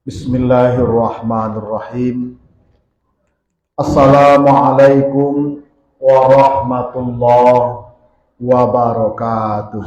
Bismillahirrahmanirrahim. Assalamualaikum warahmatullahi wabarakatuh.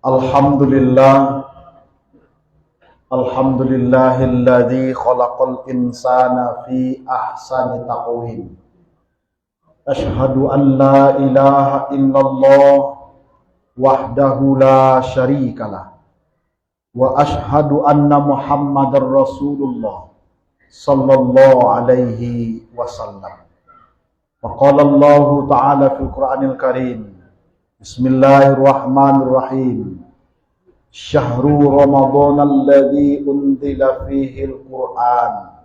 Alhamdulillahilladzi khalaqal insana fi ahsani taqwim. Asyhadu an la ilaha illallah wahdahu la syarikalah. Wa ashhadu anna Muhammadar Rasulullah sallallahu alaihi wasallam. Wa qala Allah ta'ala fil Qur'anil Karim. Bismillahirrahmanirrahim. Syahrul Ramadan alladzi unzila fihi al-Qur'an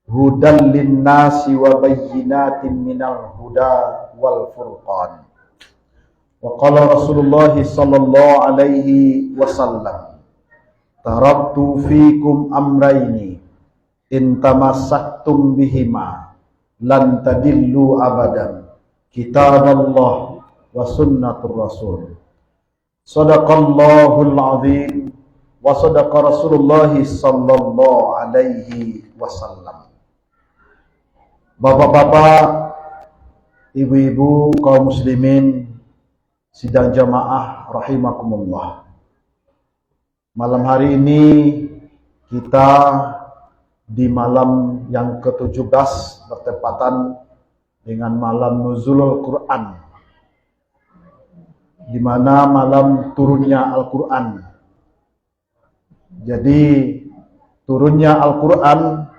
hudan lin-nasi wa bayyinatin minal huda wal furqan. Wa qala Rasulullah sallallahu alaihi wasallam. Taraktu fikum amraini in tamassaktum bihima lan tadillu abadan, kitaballah wa sunnatur rasul. Sadaqallahul azim wa sadaqa Rasulullah sallallahu alaihi wasallam. Bapak-bapak, ibu-ibu, kaum muslimin sidang jamaah rahimakumullah. Malam hari ini kita di malam yang ke-17 bertepatan dengan malam nuzulul Quran, di mana malam turunnya Al-Quran. Jadi turunnya Al-Quran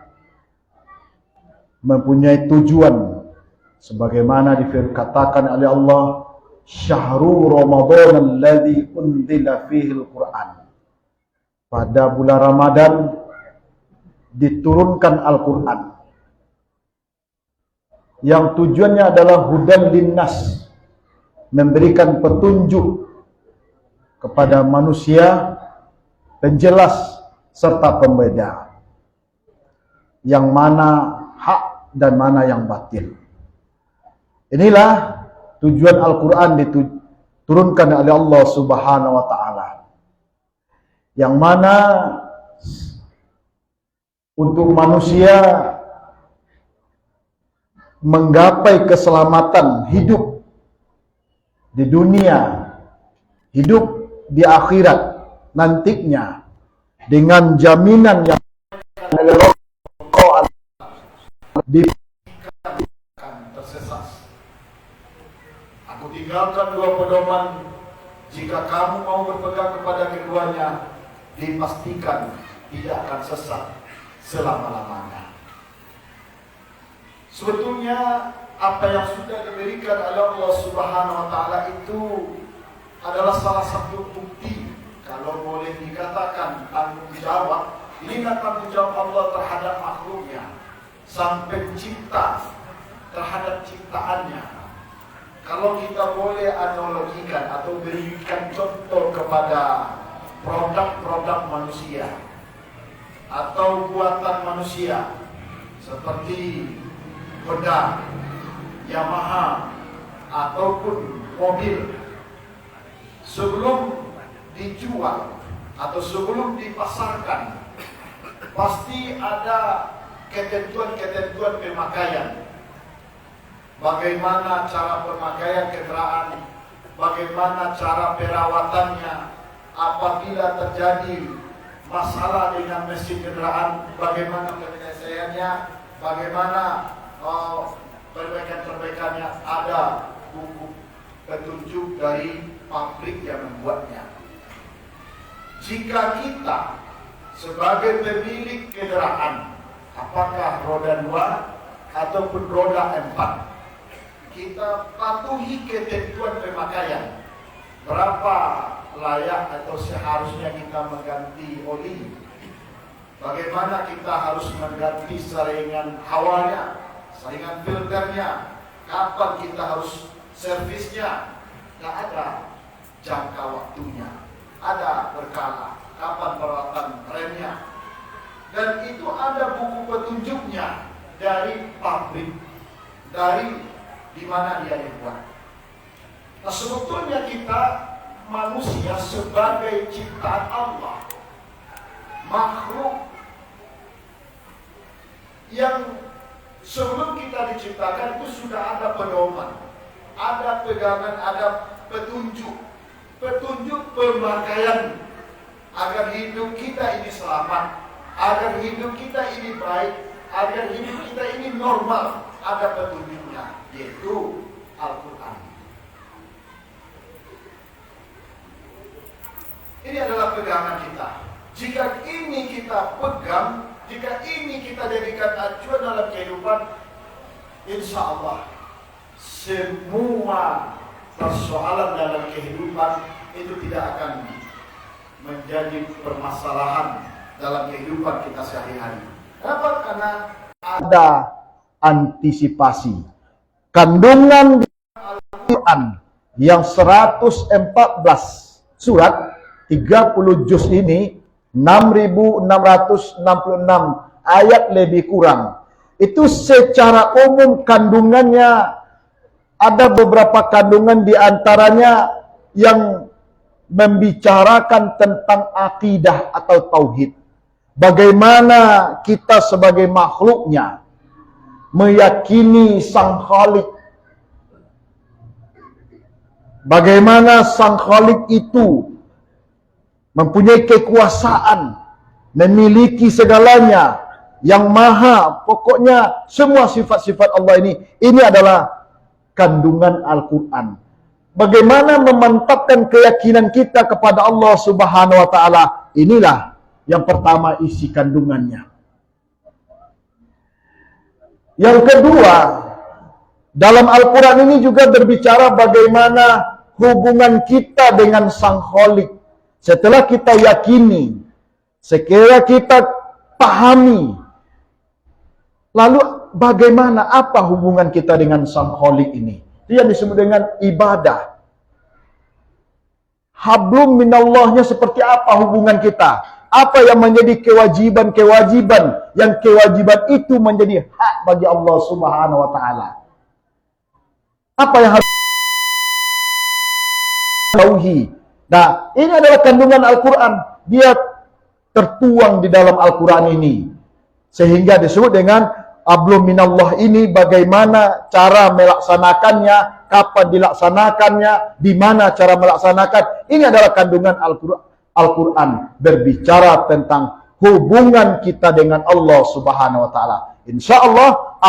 mempunyai tujuan sebagaimana dikatakan oleh Allah, Syahrul Ramadan alladzi unzila fihi al-Quran. Pada bulan Ramadan diturunkan Al-Quran yang tujuannya adalah hudan linnas, memberikan petunjuk kepada manusia, penjelas serta pembeda yang mana hak dan mana yang batil. Inilah tujuan Al-Quran diturunkan oleh Allah Subhanahu wa ta'ala, yang mana untuk manusia menggapai keselamatan hidup di dunia, hidup di akhirat nantinya dengan jaminan yang tersesat. Aku tinggalkan dua pedoman, jika kamu mau berpegang kepada keduanya, dipastikan tidak akan sesat selama-lamanya. Sebetulnya apa yang sudah diberikan oleh Allah Subhanahu wa ta'ala itu adalah salah satu bukti, kalau boleh dikatakan tanggung jawab. Inilah tanggung jawab Allah terhadap makhluknya, sampai pencipta terhadap ciptaannya. Kalau kita boleh analogikan atau berikan contoh kepada produk-produk manusia atau buatan manusia seperti Honda, Yamaha ataupun mobil, sebelum dijual atau sebelum dipasarkan pasti ada ketentuan-ketentuan pemakaian. Bagaimana cara pemakaian kendaraan, bagaimana cara perawatannya, apabila terjadi masalah dengan mesin kendaraan, bagaimana penyelesaiannya, bagaimana perbaikan-perbaikannya. Ada buku petunjuk dari pabrik yang membuatnya. Jika kita sebagai pemilik kendaraan, apakah roda 2 ataupun roda 4, kita patuhi ketentuan pemakaian. Berapa layak atau seharusnya kita mengganti oli, bagaimana kita harus mengganti saringan hawanya, saringan filternya, kapan kita harus servisnya. Tidak ada jangka waktunya, ada berkala, kapan perawatan remnya, dan itu ada buku petunjuknya dari pabrik, dari di mana dia dibuat. Nah, sebetulnya kita manusia sebagai ciptaan Allah, makhluk yang sebelum kita diciptakan itu sudah ada pedoman, ada pegangan, ada petunjuk pemakaian agar hidup kita ini selamat, agar hidup kita ini baik, agar hidup kita ini normal. Ada petunjuknya, yaitu Al-Quran. Ini adalah pegangan kita. Jika ini kita pegang, jika ini kita jadikan acuan dalam kehidupan, insya Allah semua persoalan dalam kehidupan itu tidak akan menjadi permasalahan dalam kehidupan kita sehari-hari. Kenapa? Karena ada antisipasi. Kandungan di Al-Quran yang 114 surat, 30 juz ini, 6.666 ayat lebih kurang. Itu secara umum kandungannya ada beberapa kandungan di antaranya yang membicarakan tentang akidah atau tauhid. Bagaimana kita sebagai makhluknya meyakini Sang Khalik. Bagaimana Sang Khalik itu mempunyai kekuasaan, memiliki segalanya, yang maha, pokoknya semua sifat-sifat Allah ini adalah kandungan Al-Quran. Bagaimana memantapkan keyakinan kita kepada Allah Subhanahu wa Ta'ala, inilah yang pertama isi kandungannya. Yang kedua, dalam Al-Quran ini juga berbicara bagaimana hubungan kita dengan Sang Khalik. Setelah kita yakini, sekira kita pahami, lalu bagaimana, apa hubungan kita dengan Sang Khalik ini? Itu yang disebut dengan ibadah. Hablum minallahnya seperti apa hubungan kita? Apa yang menjadi kewajiban-kewajiban, yang kewajiban itu menjadi hak bagi Allah Subhanahu wa Ta'ala. Apa yang harus tauhid. Nah, ini adalah kandungan Al-Quran. Dia tertuang di dalam Al-Quran ini. Sehingga disebut dengan hablum minallah ini, bagaimana cara melaksanakannya, kapan dilaksanakannya, di mana cara melaksanakan. Ini adalah kandungan Al-Quran. Berbicara tentang hubungan kita dengan Allah Subhanahu wa Ta'ala. Insya Allah,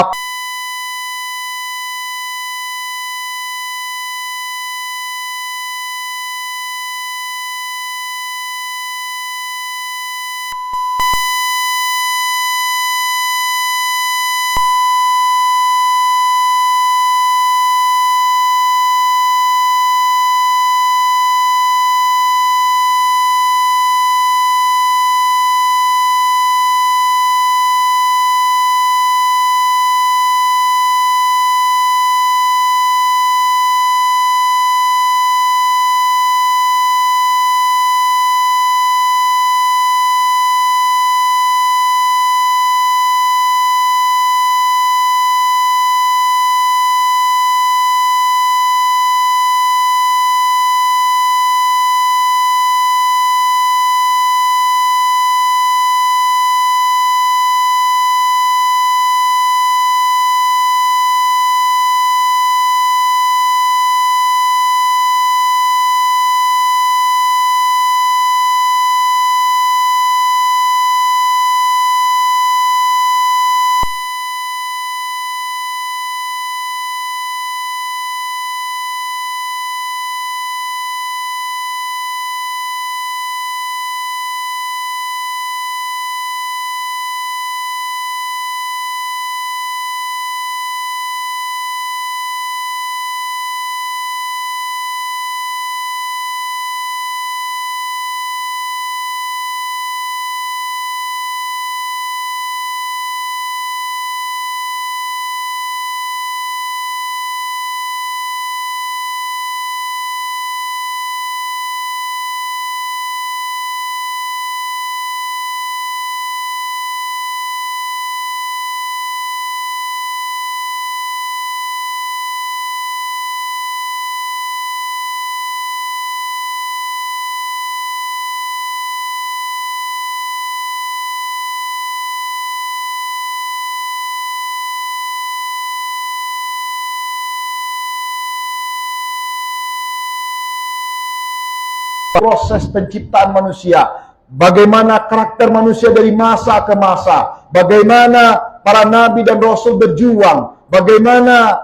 proses penciptaan manusia, bagaimana karakter manusia dari masa ke masa, bagaimana para nabi dan rasul berjuang, bagaimana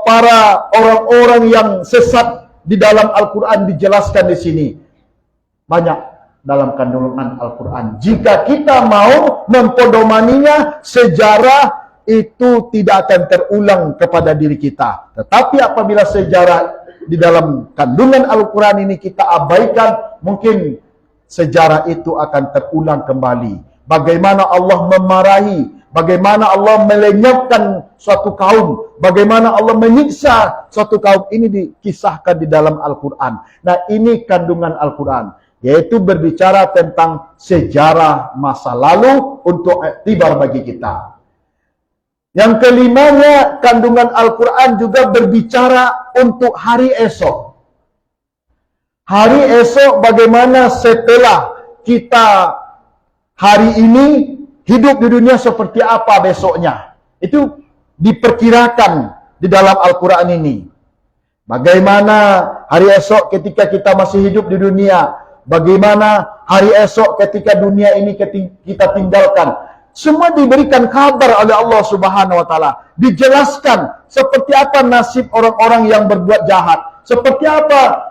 para orang-orang yang sesat di dalam Al-Quran dijelaskan di sini. Banyak dalam kandungan Al-Quran. Jika kita mau mempodomaninya, sejarah itu tidak akan terulang kepada diri kita. Tetapi apabila sejarah di dalam kandungan Al-Quran ini kita abaikan, mungkin sejarah itu akan terulang kembali. Bagaimana Allah memarahi, bagaimana Allah melenyapkan suatu kaum, bagaimana Allah menyiksa suatu kaum, ini dikisahkan di dalam Al-Quran. Nah, ini kandungan Al-Quran, yaitu berbicara tentang sejarah masa lalu untuk iktibar bagi kita. Yang kelimanya, kandungan Al-Quran juga berbicara untuk hari esok. Hari esok bagaimana setelah kita hari ini hidup di dunia, seperti apa besoknya. Itu diperkirakan di dalam Al-Quran ini. Bagaimana hari esok ketika kita masih hidup di dunia. Bagaimana hari esok ketika dunia ini kita tinggalkan. Semua diberikan kabar oleh Allah Subhanahu wa taala. Dijelaskan seperti apa nasib orang-orang yang berbuat jahat. Seperti apa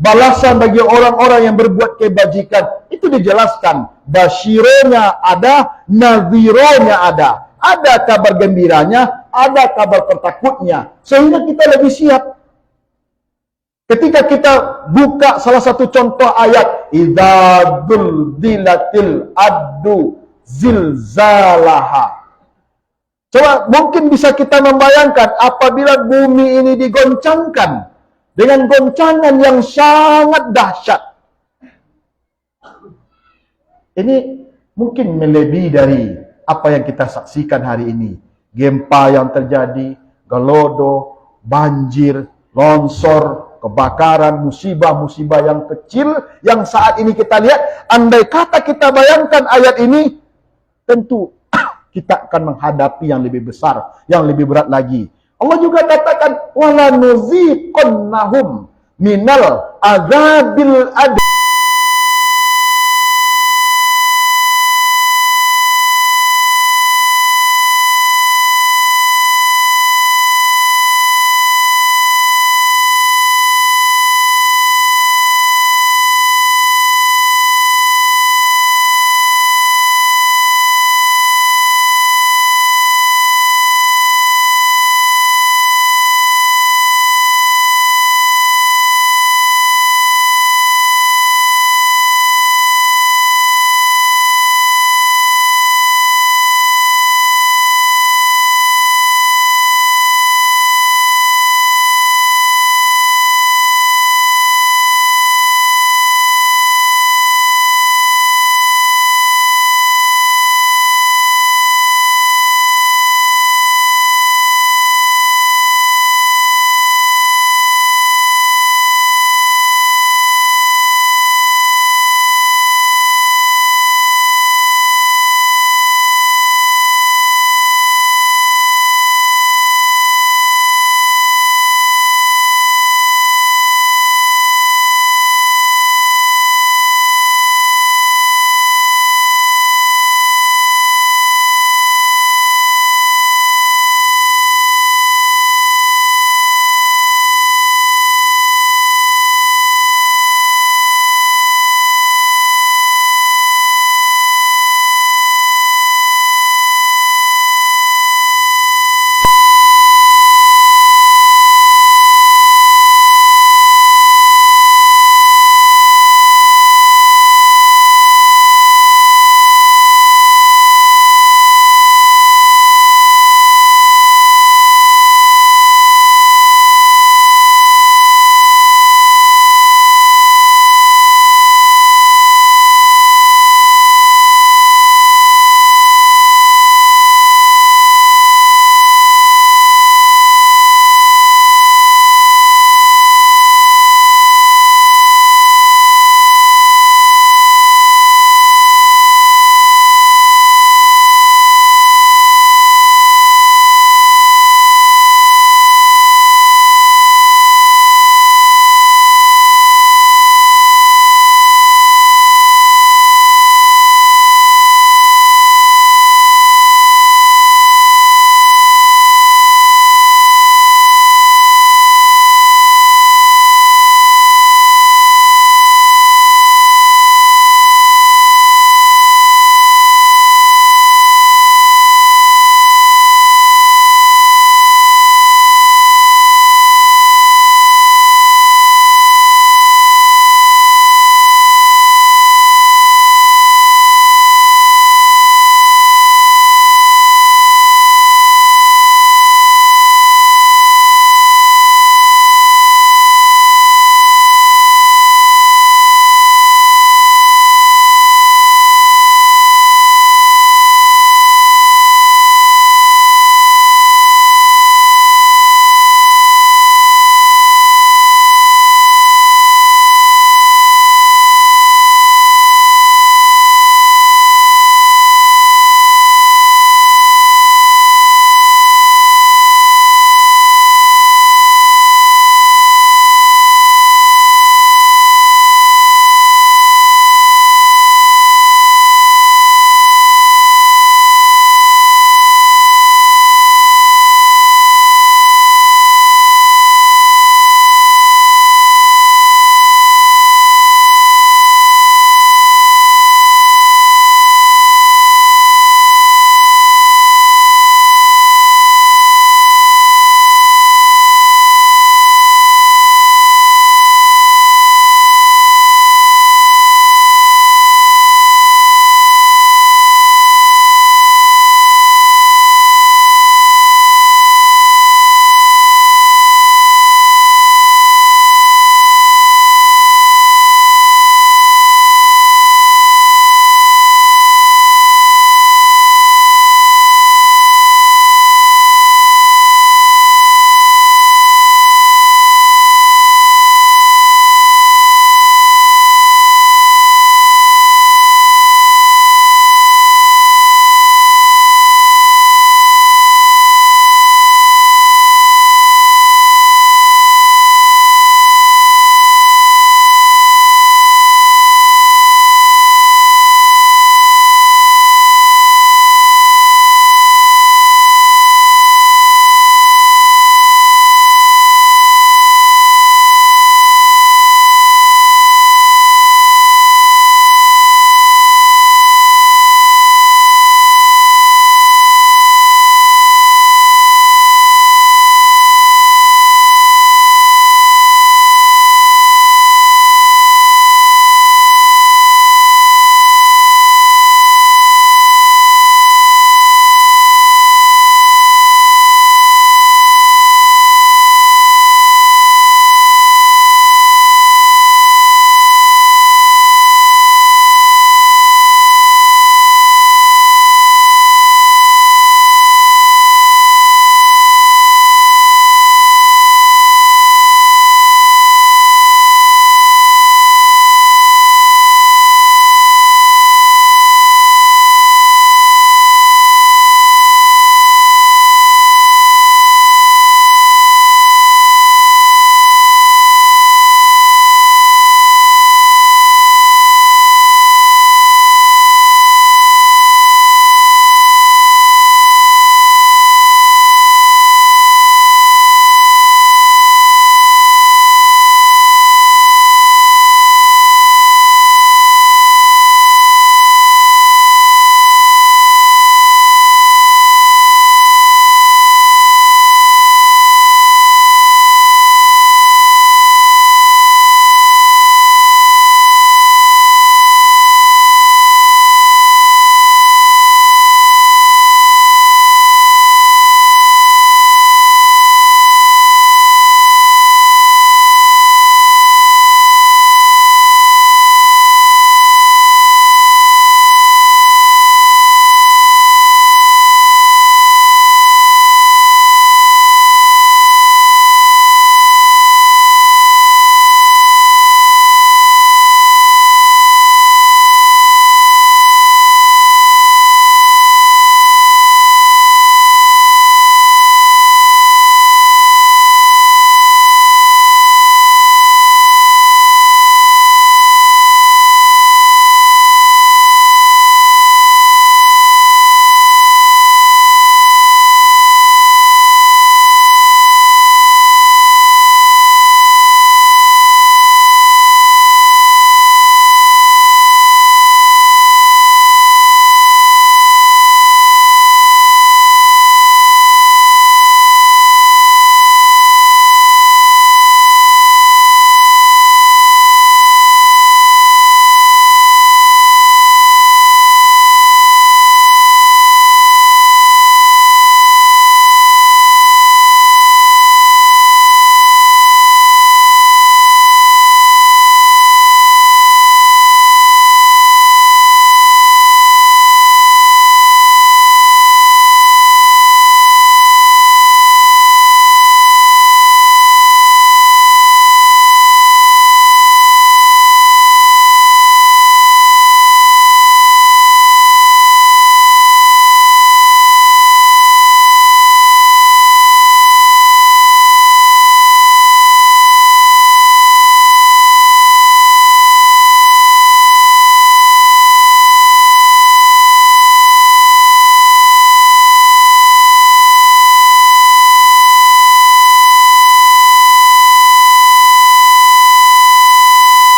balasan bagi orang-orang yang berbuat kebajikan. Itu dijelaskan. Basyironya ada, nadhironya ada. Ada kabar gembiranya, ada kabar pentakutnya. Sehingga kita lebih siap. Ketika kita buka salah satu contoh ayat, idza dzulzilatil ardu zilzalaha. Coba mungkin bisa kita membayangkan apabila bumi ini digoncangkan dengan goncangan yang sangat dahsyat. Ini mungkin melebihi dari apa yang kita saksikan hari ini. Gempa yang terjadi, gelodo, banjir, longsor, kebakaran, musibah-musibah yang kecil yang saat ini kita lihat. Andai kata kita bayangkan ayat ini, tentu kita akan menghadapi yang lebih besar, yang lebih berat lagi. Allah juga katakan, wala nuziqannahum minal azabil adz.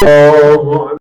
الله